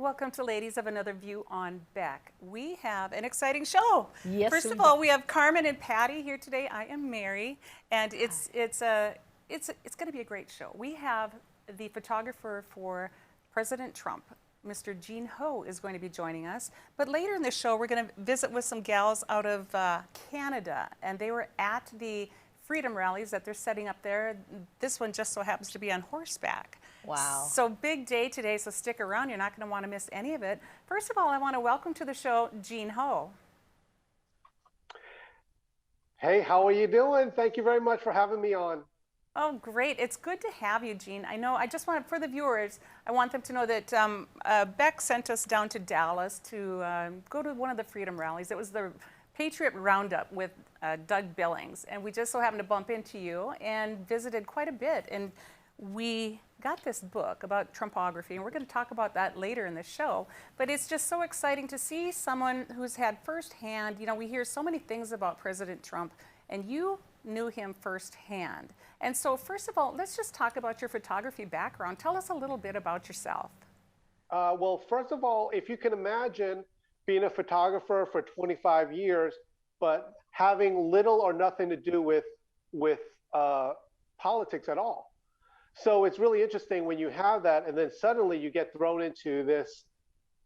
Welcome to Ladies of Another View on Beck. We have an exciting show. Yes, First of all, we have Carmen and Patty here today. I am Mary, and it's going to be a great show. We have the photographer for President Trump, Mr. Gene Ho, is going to be joining us. But later in the show, we're going to visit with some gals out of Canada, and they were at the freedom rallies that they're setting up there. This one just so happens to be on horseback. Wow. So big day today, so stick around. You're not going to want to miss any of it. First of all, I want to welcome to the show Gene Ho. Hey, how are you doing? Thank you very much for having me on. Oh, great. It's good to have you, Gene. I know, I just want, for the viewers, I want them to know that Beck sent us down to Dallas to go to one of the freedom rallies. It was the Patriot Roundup with Doug Billings, and we just so happened to bump into you and visited quite a bit. And we got this book about Trumpography, and we're going to talk about that later in the show. But it's just so exciting to see someone who's had firsthand, you know, we hear so many things about President Trump, and you knew him firsthand. And so first of all, let's just talk about your photography background. Tell us a little bit about yourself. Well, first of all, if you can imagine being a photographer for 25 years, but having little or nothing to do with politics at all. So it's really interesting when you have that, and then suddenly you get thrown into this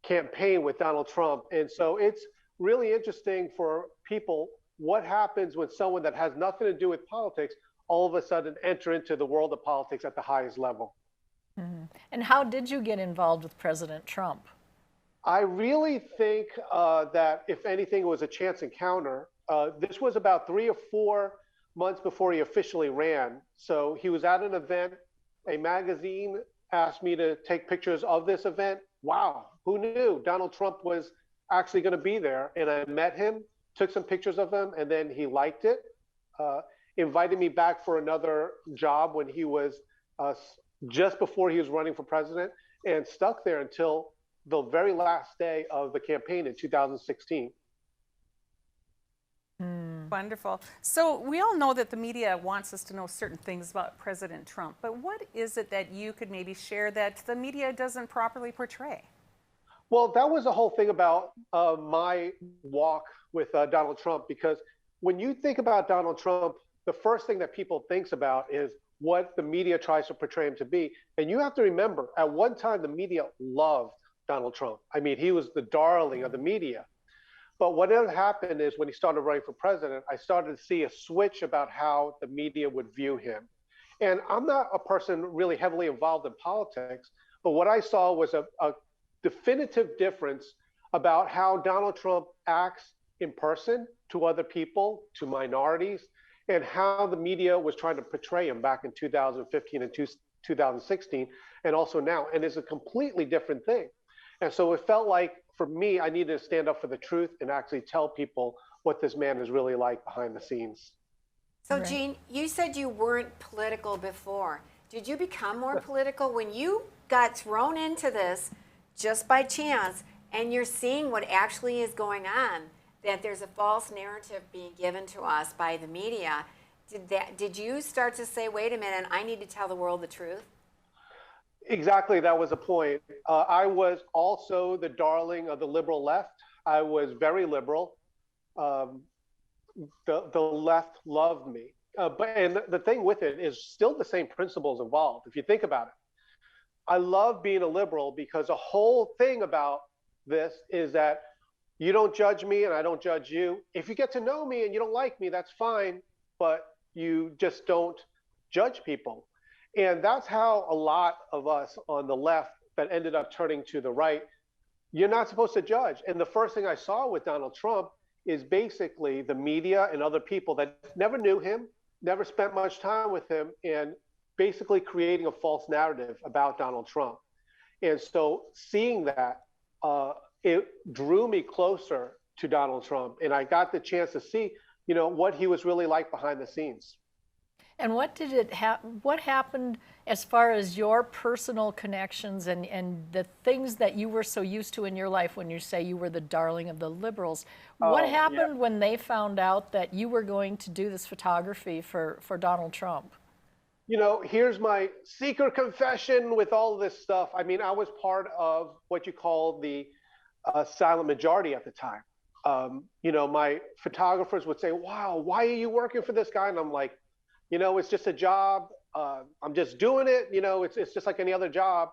campaign with Donald Trump. And so it's really interesting for people what happens when someone that has nothing to do with politics all of a sudden enter into the world of politics at the highest level. Mm-hmm. And how did you get involved with President Trump? I really think that if anything, it was a chance encounter. This was about 3 or 4 months before he officially ran. So he was at an event. A magazine asked me to take pictures of this event. Wow, who knew Donald Trump was actually going to be there? And I met him, took some pictures of him, and then he liked it, invited me back for another job when he was just before he was running for president, and stuck there until the very last day of the campaign in 2016. Wonderful. So we all know that the media wants us to know certain things about President Trump, but what is it that you could maybe share that the media doesn't properly portray? Well, that was the whole thing about my walk with Donald Trump, because when you think about Donald Trump, the first thing that people thinks about is what the media tries to portray him to be. And you have to remember, at one time, the media loved Donald Trump. I mean, he was the darling of the media. But what had happened is when he started running for president, I started to see a switch about how the media would view him. And I'm not a person really heavily involved in politics, but what I saw was a definitive difference about how Donald Trump acts in person to other people, to minorities, and how the media was trying to portray him back in 2015 and 2016, and also now. And it's a completely different thing. And so it felt like, for me, I needed to stand up for the truth and actually tell people what this man is really like behind the scenes. So, Gene, you said you weren't political before. Did you become more political when you got thrown into this just by chance, and you're seeing what actually is going on, that there's a false narrative being given to us by the media? Did you start to say, wait a minute, I need to tell the world the truth? Exactly, that was a point. I was also the darling of the liberal left. I was very liberal. The left loved me. And the thing with it is still the same principles involved, if you think about it. I love being a liberal because the whole thing about this is that you don't judge me and I don't judge you. If you get to know me and you don't like me, that's fine, but you just don't judge people. And that's how a lot of us on the left that ended up turning to the right, you're not supposed to judge. And the first thing I saw with Donald Trump is basically the media and other people that never knew him, never spent much time with him, and basically creating a false narrative about Donald Trump. And so seeing that, it drew me closer to Donald Trump. And I got the chance to see, you know, what he was really like behind the scenes. And what happened as far as your personal connections and the things that you were so used to in your life when you say you were the darling of the liberals? What happened when they found out that you were going to do this photography for Donald Trump? you know, here's my secret confession with all this stuff. I mean, I was part of what you call the silent majority at the time. You know, my photographers would say, wow, why are you working for this guy? And I'm like, you know, it's just a job. I'm just doing it. You know, it's just like any other job.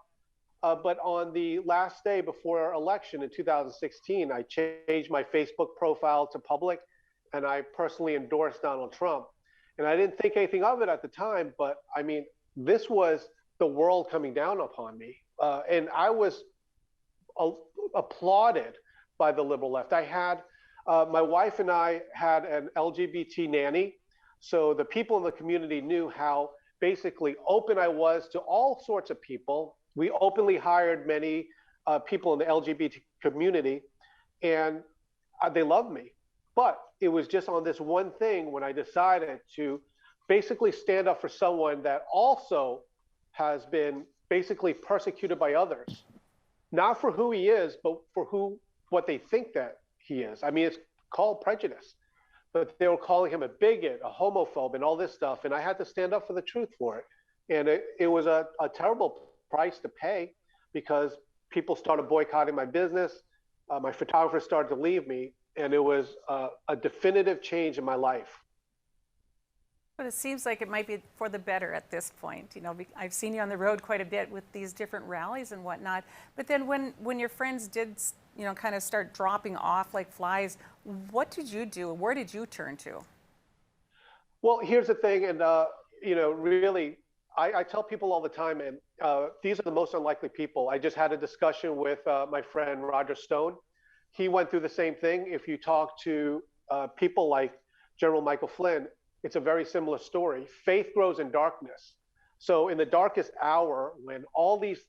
But on the last day before our election in 2016, I changed my Facebook profile to public, and I personally endorsed Donald Trump. And I didn't think anything of it at the time, but I mean, this was the world coming down upon me. And I was applauded by the liberal left. I had, my wife and I had an LGBT nanny. So the people in the community knew how basically open I was to all sorts of people. We openly hired many people in the LGBT community, and they loved me. But it was just on this one thing when I decided to basically stand up for someone that also has been basically persecuted by others, not for who he is, but for what they think that he is. I mean, it's called prejudice, but they were calling him a bigot, a homophobe, and all this stuff. And I had to stand up for the truth for it. And it was a terrible price to pay, because people started boycotting my business. My photographers started to leave me, and it was a definitive change in my life. But it seems like it might be for the better at this point. You know, I've seen you on the road quite a bit with these different rallies and whatnot. But then when your friends did, you know, kind of start dropping off like flies, what did you do? Where did you turn to? Well, here's the thing, and you know, really, I tell people all the time, and these are the most unlikely people. I just had a discussion with my friend Roger Stone. He went through the same thing. If you talk to people like General Michael Flynn, it's a very similar story. Faith grows in darkness. So in the darkest hour, when all these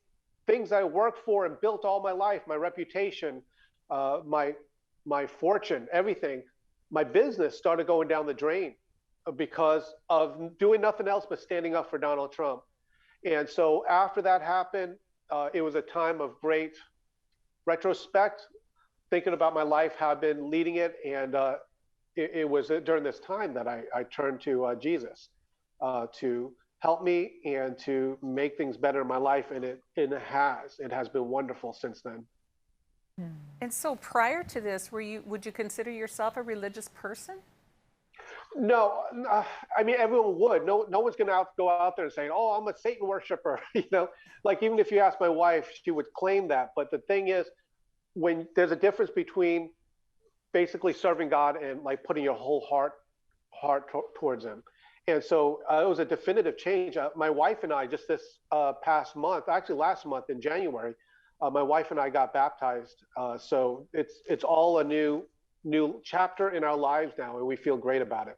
things I worked for and built all my life, my reputation, my fortune, everything, my business started going down the drain because of doing nothing else but standing up for Donald Trump. And so after that happened, it was a time of great retrospect, thinking about my life, how I've been leading it. And it was during this time that I turned to Jesus to help me and to make things better in my life. And it has been wonderful since then. And so prior to this, would you consider yourself a religious person? No, I mean, everyone would. No one's going to go out there and say, oh, I'm a Satan worshiper. You know, like even if you ask my wife, she would claim that. But the thing is, when there's a difference between basically serving God and like putting your whole heart towards him. And so it was a definitive change. My wife and I just this past month, actually last month in January, my wife and I got baptized. So it's all a new chapter in our lives now, and we feel great about it.